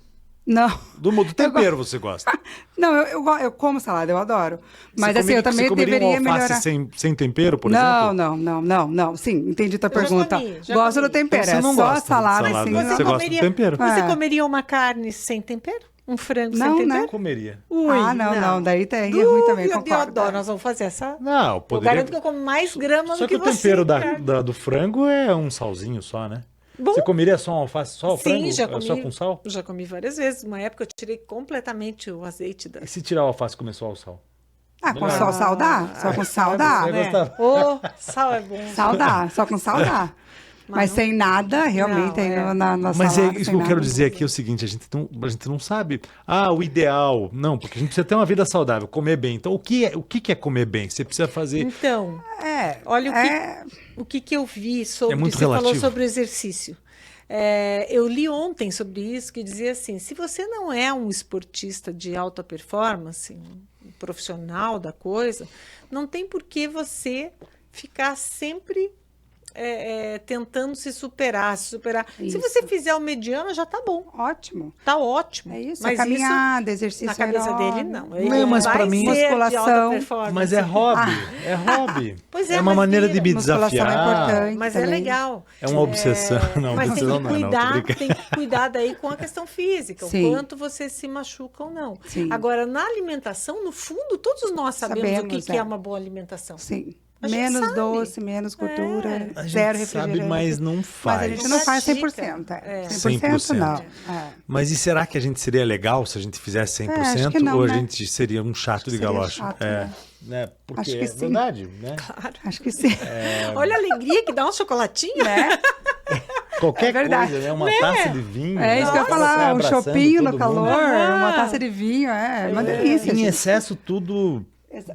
Não, Do tempero você gosta? não, eu como salada, eu adoro. Mas assim, eu também você comeria deveria um alface melhorar. sem tempero, por exemplo? Não. Sim, entendi tua Eu já pergunta. comi, já Gosto comi. do tempero, Então você é não só gosta de salada, salada, assim. né? não. Você gosta do tempero? Você É. comeria uma carne sem tempero? Um frango Não, sem né? tempero? Comeria. Ui, Não, daí é ruim também, Eu concordo. adoro, nós vamos fazer essa... Não, Eu poderia... garanto que eu como mais grama Só do que que o tempero você. cara. do frango é um salzinho só, né? Bom. Você comeria só um alface, só o frango? Sim, já comi. Só com sal? Já comi várias vezes. Uma época eu tirei completamente o azeite da... E se tirar o alface, comer só o sal? Com sal dá? Só com sal dá? Você né? gostava? Ô, sal é bom. Sal dá, só com sal dá. Mas não- sem nada, realmente, Não, aí é. na Mas salada, isso sem que eu quero nada. dizer aqui é o seguinte, a gente não sabe, o ideal, não, porque a gente precisa ter uma vida saudável, comer bem. Então, o que é comer bem? Você precisa fazer... Então, É, olha o que eu vi sobre... É muito você falou relativo. sobre o exercício. Eu li ontem sobre isso, que dizia assim, se você não é um esportista de alta performance, um profissional da coisa, não tem por que você ficar sempre tentando se superar. Se Isso. você fizer o mediano, já tá bom. ótimo. Tá ótimo. É isso, Mas caminhada, isso, exercício na cabeça aeróbico. dele, não. Não, mas pra vai mim- ser de alta Musculação. performance. Mas é hobby, é hobby. Pois é, é uma mas maneira vira. de me Musculação é desafiar. importante. Mas é também. legal. É uma obsessão. Não, Mas tem obsessão que não é, não, tô cuidar, brincando. tem que cuidar daí com a questão física, Sim. o quanto você se machuca ou não. Sim. Agora, na alimentação, no fundo, todos nós sabemos o Sabemos, que é uma boa alimentação. Sim. A gente Menos sabe. doce, menos gordura, A gente zero sabe, refrigerante. mas não Mas faz. a gente não faz Pratica. 100%. É. 100% não. 100%. É. Mas e será que a gente seria legal se a gente fizesse 100%? acho que não, ou a né? gente seria um chato de seria galocha? chato, né? Porque Acho que é sim. verdade, né? Acho que sim. Olha a alegria que dá um chocolatinho. Né? Qualquer É verdade. coisa, né? Uma taça de vinho. É isso que eu ia Nossa, falar, sai um abraçando chopinho no todo calor, mundo. uma taça de vinho, uma delícia. Em gente. excesso, tudo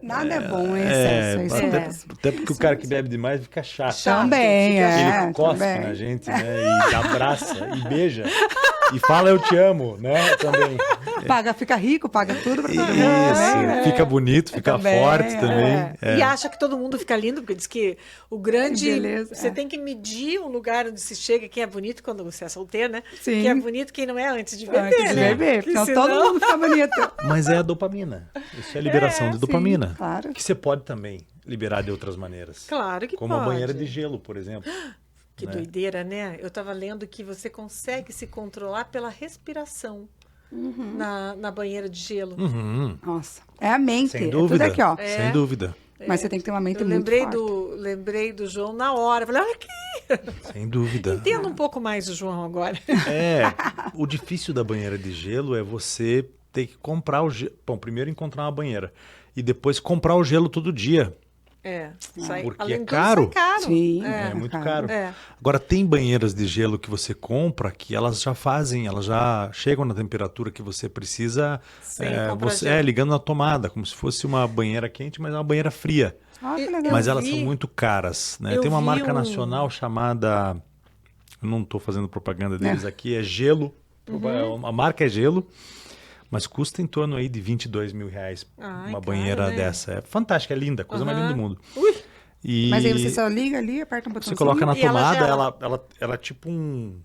Nada é bom em excesso, é isso até, mesmo. até porque o cara que bebe demais fica chato. Também, Ele cospe também. na gente, né? E abraça, e beija. E fala eu te amo, né? Também. Fica rico, paga tudo pra todo mundo. Isso, Também, fica bonito, fica Também, forte também. E acha que todo mundo fica lindo, porque diz que o grande. Beleza, Você tem que medir o lugar onde se chega, quem é bonito quando você é solteiro, né? Sim. Quem é bonito, quem não é antes de beber, Antes de né? beber, Que senão todo mundo fica bonito. Mas é a dopamina. Isso é a liberação de dopamina. sim, claro. Que você pode também liberar de outras maneiras. Claro que Como pode. a banheira de gelo, por exemplo. Que né? doideira, né? Eu estava lendo que você consegue se controlar pela respiração na banheira de gelo. Uhum. Nossa, é a mente. Sem É dúvida. tudo aqui, ó. Sem dúvida. Mas você tem que ter uma mente Eu muito lembrei forte. lembrei do João na hora. Falei, olha aqui. Sem dúvida. Entendo um pouco mais o João agora. O difícil da banheira de gelo é você ter que comprar o gelo. Bom, primeiro encontrar uma banheira. E depois comprar o gelo todo dia. Além Porque é de tudo, caro. sai caro. Sim. É muito caro. É. Agora, tem banheiras de gelo que você compra que elas já fazem, elas já chegam na temperatura que você precisa, Sem comprar você gelo. ligando na tomada, como se fosse uma banheira quente, mas é uma banheira fria. Ah, que Eu- legal. Mas vi- elas são muito caras, né? eu Tem uma vi marca um- nacional chamada, eu não estou fazendo propaganda deles aqui, é Gelo. A marca é Gelo, mas custa em torno aí de 22 mil reais Ai, uma caro, banheira né? dessa. É fantástica, é linda, coisa mais linda do mundo. Ui, E Mas aí você só liga ali, aperta um botãozinho. você coloca na E ela tomada, gela. ela é tipo um...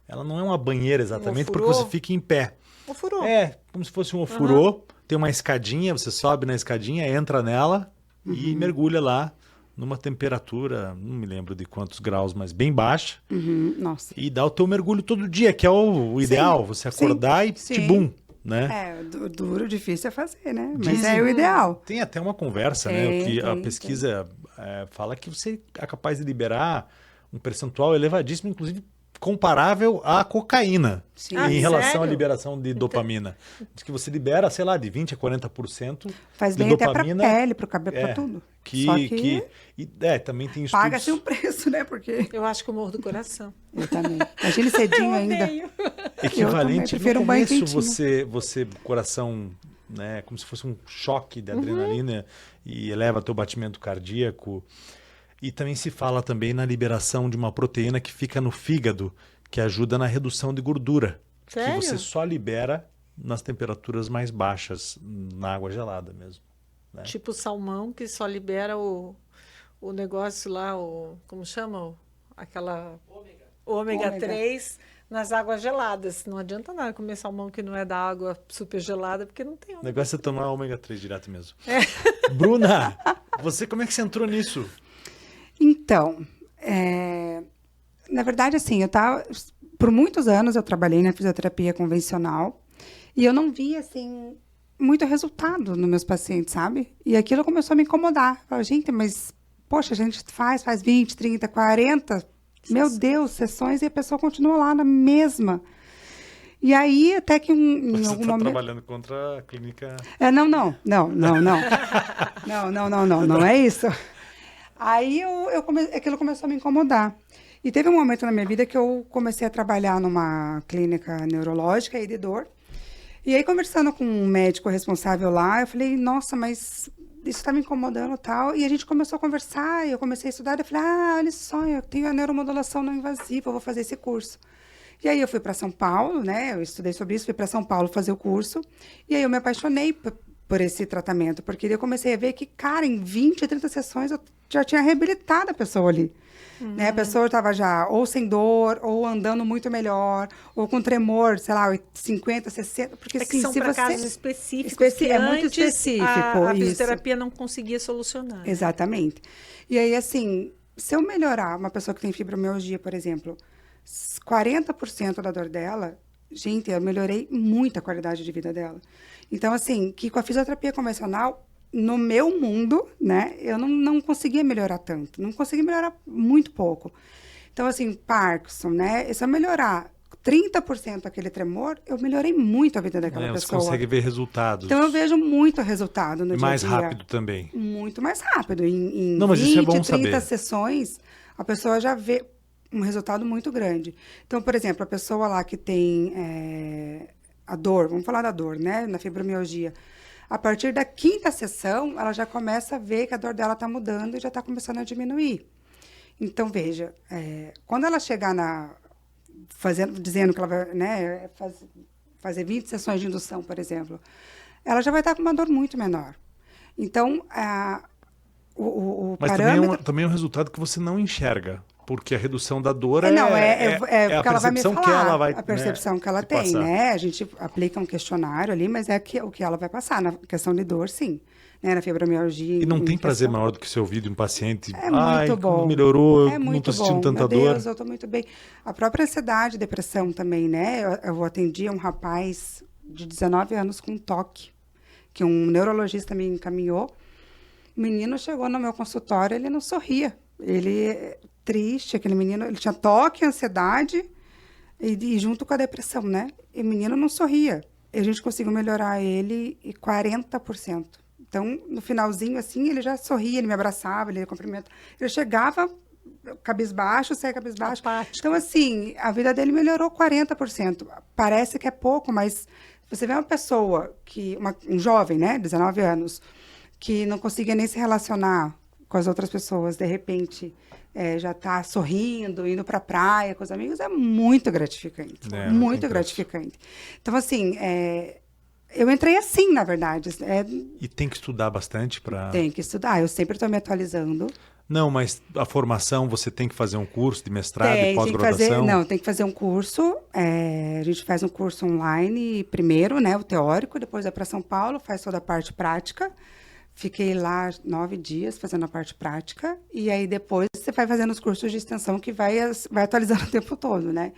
Ela não é uma banheira exatamente, porque ofurô? você fica em pé. ofurô. É, como se fosse um ofurô. Tem uma escadinha, você sobe na escadinha, entra nela e mergulha lá numa temperatura, não me lembro de quantos graus, mas bem baixa. Uhum, nossa. E dá o teu mergulho todo dia, que é o ideal. Você acordar e sim. tibum, né? É, duro, difícil é fazer, né? Mas Dizem- é o ideal. Tem até uma conversa, né? Tem, Que a tem, pesquisa fala que você é capaz de liberar um percentual elevadíssimo, inclusive comparável à cocaína, Sim. Ah, em relação sério? à liberação de dopamina. Diz que você libera, sei lá, de 20% a 40% Faz de bem até pra dopamina. pele, pro cabelo, pra tudo. Só que Também tem estudos... paga-se um preço, né? Porque Eu acho que eu morro do coração. eu também. Imagine cedinho Eu ainda. odeio. Equivalente prefiro no um banho começo, quentinho. você coração, né, como se fosse um choque de adrenalina e eleva teu batimento cardíaco. E também se fala também na liberação de uma proteína que fica no fígado, que ajuda na redução de gordura, Sério? que você só libera nas temperaturas mais baixas, na água gelada mesmo. Né? Tipo o salmão, que só libera o negócio lá, como chama? Aquela... O ômega Ômega. 3 nas águas geladas. Não adianta nada comer salmão que não é da água super gelada, porque não tem O ômega. negócio é tomar ômega 3 direto mesmo. Bruna, você como é que você entrou nisso? Então, na verdade, assim, por muitos anos eu trabalhei na fisioterapia convencional e eu não via, assim, muito resultado nos meus pacientes, sabe? E aquilo começou a me incomodar. Eu falei, gente, mas, poxa, a gente faz 20, 30, 40, meu Deus, sessões e a pessoa continua lá na mesma. E aí, até que em Você algum está momento... trabalhando contra a clínica... Não é isso. Aí aquilo começou a me incomodar. E teve um momento na minha vida que eu comecei a trabalhar numa clínica neurológica aí de dor. E aí, conversando com um médico responsável lá, eu falei, nossa, mas isso está me incomodando e tal. E a gente começou a conversar, e eu comecei a estudar, eu falei, olha só, eu tenho a neuromodulação não invasiva, eu vou fazer esse curso. E aí eu fui para São Paulo, né? Eu estudei sobre isso, fui para São Paulo fazer o curso. E aí eu me apaixonei por esse tratamento, porque eu comecei a ver que, cara, em 20, 30 sessões eu já tinha reabilitado a pessoa ali. Né? A pessoa estava já ou sem dor, ou andando muito melhor, ou com tremor, sei lá, 50, 60. Porque É que assim, são se para você... casos específicos que É muito antes específico, a isso. fisioterapia não conseguia solucionar. Exatamente. E aí, assim, se eu melhorar uma pessoa que tem fibromialgia, por exemplo, 40% da dor dela, gente, eu melhorei muito a qualidade de vida dela. Então, assim, que com a fisioterapia convencional, no meu mundo, né, eu não conseguia melhorar tanto. Não conseguia melhorar muito pouco. Então, assim, Parkinson, né, se eu melhorar 30% aquele tremor, eu melhorei muito a vida daquela Você pessoa. consegue ver resultados. Então, eu vejo muito resultado no E dia a mais dia. rápido também. Muito mais rápido. Em Não, mas 20, isso é bom 30 saber. sessões, a pessoa já vê um resultado muito grande. Então, por exemplo, a pessoa lá que tem a dor, vamos falar da dor, né? Na fibromialgia. A partir da 5ª sessão, ela já começa a ver que a dor dela está mudando e já está começando a diminuir. Então, veja, quando ela chegar dizendo que ela vai, né, fazer 20 sessões de indução, por exemplo, ela já vai estar com uma dor muito menor. Então, o Mas parâmetro... também é um resultado que você não enxerga, porque a redução da dor Não, é porque a ela vai me percepção falar, que ela vai, a percepção né, que ela te tem, passar. né? A gente aplica um questionário ali, mas o que ela vai passar. Na questão de dor, sim. Né? Na fibromialgia... E não tem prazer infecção. maior do que você ouvir de um paciente, É muito bom. como melhorou, É eu não muito estou sentindo bom. tanta Meu Deus, dor. eu estou muito bem. A própria ansiedade, depressão também, né? Eu atendi um rapaz de 19 anos com TOC, que um neurologista me encaminhou. O menino chegou no meu consultório, ele não sorria. Ele, triste, aquele menino, ele tinha TOC, ansiedade, e junto com a depressão, né? E o menino não sorria. E a gente conseguiu melhorar ele em 40%. Então, no finalzinho, assim, ele já sorria, ele me abraçava, ele cumprimenta. Ele chegava cabisbaixo, saia cabisbaixo. Apático. Então, assim, a vida dele melhorou 40%. Parece que é pouco, mas você vê uma pessoa, um jovem, né, 19 anos, que não conseguia nem se relacionar com as outras pessoas, de repente, já está sorrindo, indo para a praia com os amigos, é muito gratificante. Muito gratificante. Então, assim, eu entrei assim, na verdade. E tem que estudar bastante para... Tem que estudar. Eu sempre estou me atualizando. Não, mas a formação, você tem que fazer um curso de mestrado e pós-graduação? Não, tem que fazer um curso. A gente faz um curso online primeiro, né, o teórico, depois vai para São Paulo, faz toda a parte prática. Fiquei lá 9 dias fazendo a parte prática. E aí depois você vai fazendo os cursos de extensão que vai atualizando o tempo todo, né?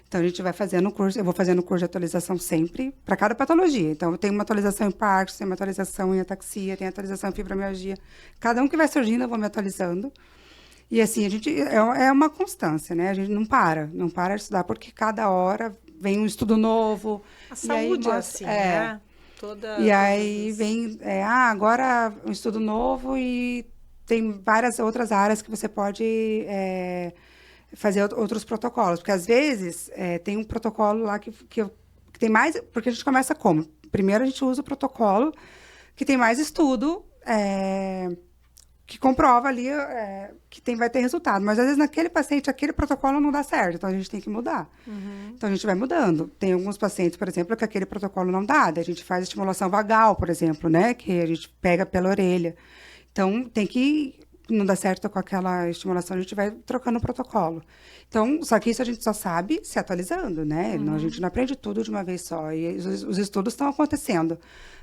Então, a gente vai fazendo o curso, eu vou fazendo o curso de atualização sempre, para cada patologia. Então, eu tenho uma atualização em Parkinson, tem uma atualização em ataxia, tem atualização em fibromialgia. Cada um que vai surgindo, eu vou me atualizando. E, assim, a gente é uma constância, né? A gente não para de estudar, porque cada hora vem um estudo novo. A saúde é assim, né? E aí vem, agora um estudo novo e tem várias outras áreas que você pode... fazer outros protocolos, porque às vezes tem um protocolo lá que tem mais, porque a gente começa como? Primeiro a gente usa o protocolo que tem mais estudo, que comprova ali que vai ter resultado, mas às vezes naquele paciente, aquele protocolo não dá certo, então a gente tem que mudar. Uhum. Então a gente vai mudando. Tem alguns pacientes, por exemplo, que aquele protocolo não dá, daí a gente faz estimulação vagal, por exemplo, né, que a gente pega pela orelha. Então tem que... não dá certo com aquela estimulação, a gente vai trocando o protocolo. Então, só que isso a gente só sabe se atualizando, né? A gente não aprende tudo de uma vez só. E os estudos estão acontecendo.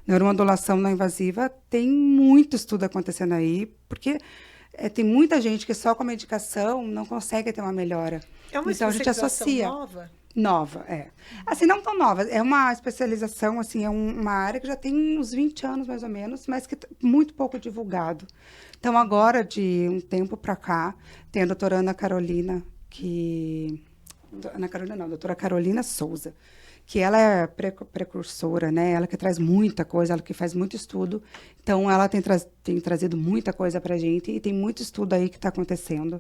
Neuromodulação não invasiva, tem muito estudo acontecendo aí, porque tem muita gente que só com a medicação não consegue ter uma melhora. É uma então, a gente associa. Nova? Nova, Assim, não tão nova. É uma especialização, assim, é uma área que já tem uns 20 anos, mais ou menos, mas que muito pouco divulgado. Então, agora, de um tempo para cá, tem a doutora Ana Carolina, doutora Carolina Souza, que ela é precursora, né? Ela que traz muita coisa, ela que faz muito estudo. Então, ela tem trazido muita coisa para a gente e tem muito estudo aí que está acontecendo.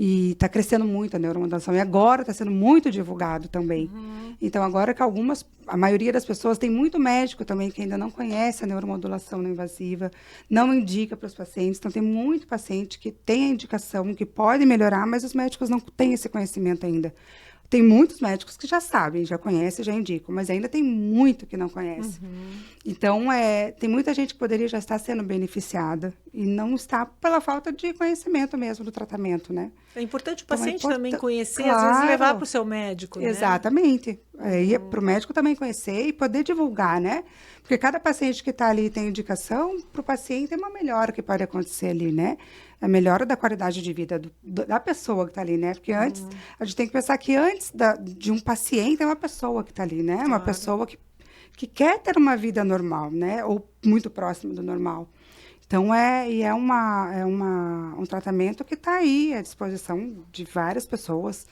E está crescendo muito a neuromodulação. E agora está sendo muito divulgado também. Uhum. Então, agora que a maioria das pessoas, tem muito médico também que ainda não conhece a neuromodulação não invasiva, não indica para os pacientes. Então, tem muito paciente que tem a indicação, que pode melhorar, mas os médicos não têm esse conhecimento ainda. Tem muitos médicos que já sabem, já conhecem, já indicam, mas ainda tem muito que não conhece. Uhum. Então, tem muita gente que poderia já estar sendo beneficiada e não está pela falta de conhecimento mesmo do tratamento, né? É importante o paciente também conhecer, claro, às vezes levar para o seu médico, né? Exatamente. Para o médico também conhecer e poder divulgar, né? Porque cada paciente que está ali tem indicação, para o paciente é uma melhora que pode acontecer ali, né? A melhora da qualidade de vida da pessoa que está ali, né? Porque antes, a gente tem que pensar que antes de um paciente é uma pessoa que está ali, né? Uma pessoa que quer ter uma vida normal, né? Ou muito próxima do normal. Então, um tratamento que está aí à disposição de várias pessoas.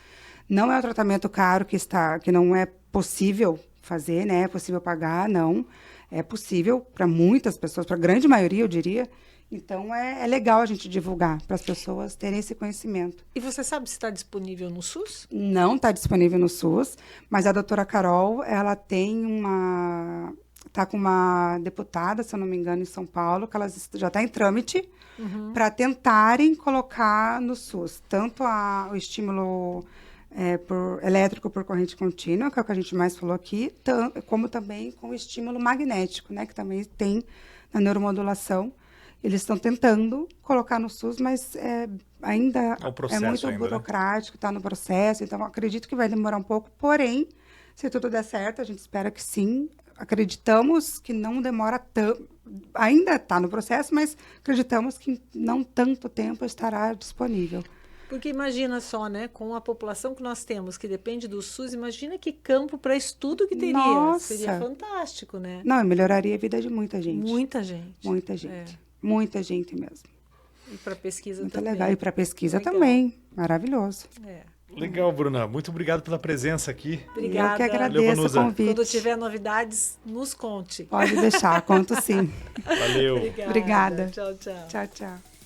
Não é um tratamento caro que não é possível fazer, né? É possível pagar, não. É possível para muitas pessoas, para a grande maioria, eu diria. Então, é legal a gente divulgar para as pessoas terem esse conhecimento. E você sabe se está disponível no SUS? Não está disponível no SUS, mas a doutora Carol, ela tem está com uma deputada, se eu não me engano, em São Paulo, que elas já está em trâmite para tentarem colocar no SUS tanto o estímulo elétrico por corrente contínua, que é o que a gente mais falou aqui, como também com o estímulo magnético, né, que também tem na neuromodulação. Eles estão tentando colocar no SUS, mas ainda é muito burocrático, está no processo, então acredito que vai demorar um pouco, porém, se tudo der certo, a gente espera que sim, acreditamos que não demora tanto, ainda está no processo, mas acreditamos que não tanto tempo estará disponível. Porque imagina só, né, com a população que nós temos, que depende do SUS, imagina que campo para estudo que teria. Nossa. Seria fantástico, né? Não, melhoraria a vida de muita gente. Muita gente. Muita gente. Muita gente mesmo. E para pesquisa muito também. Legal. E para pesquisa também. Maravilhoso. Legal, Bruna. Muito obrigado pela presença aqui. Obrigada. Eu que agradeço o convite. Quando tiver novidades, nos conte. Pode deixar, conto sim. Valeu. Obrigada. Tchau, tchau. Tchau, tchau.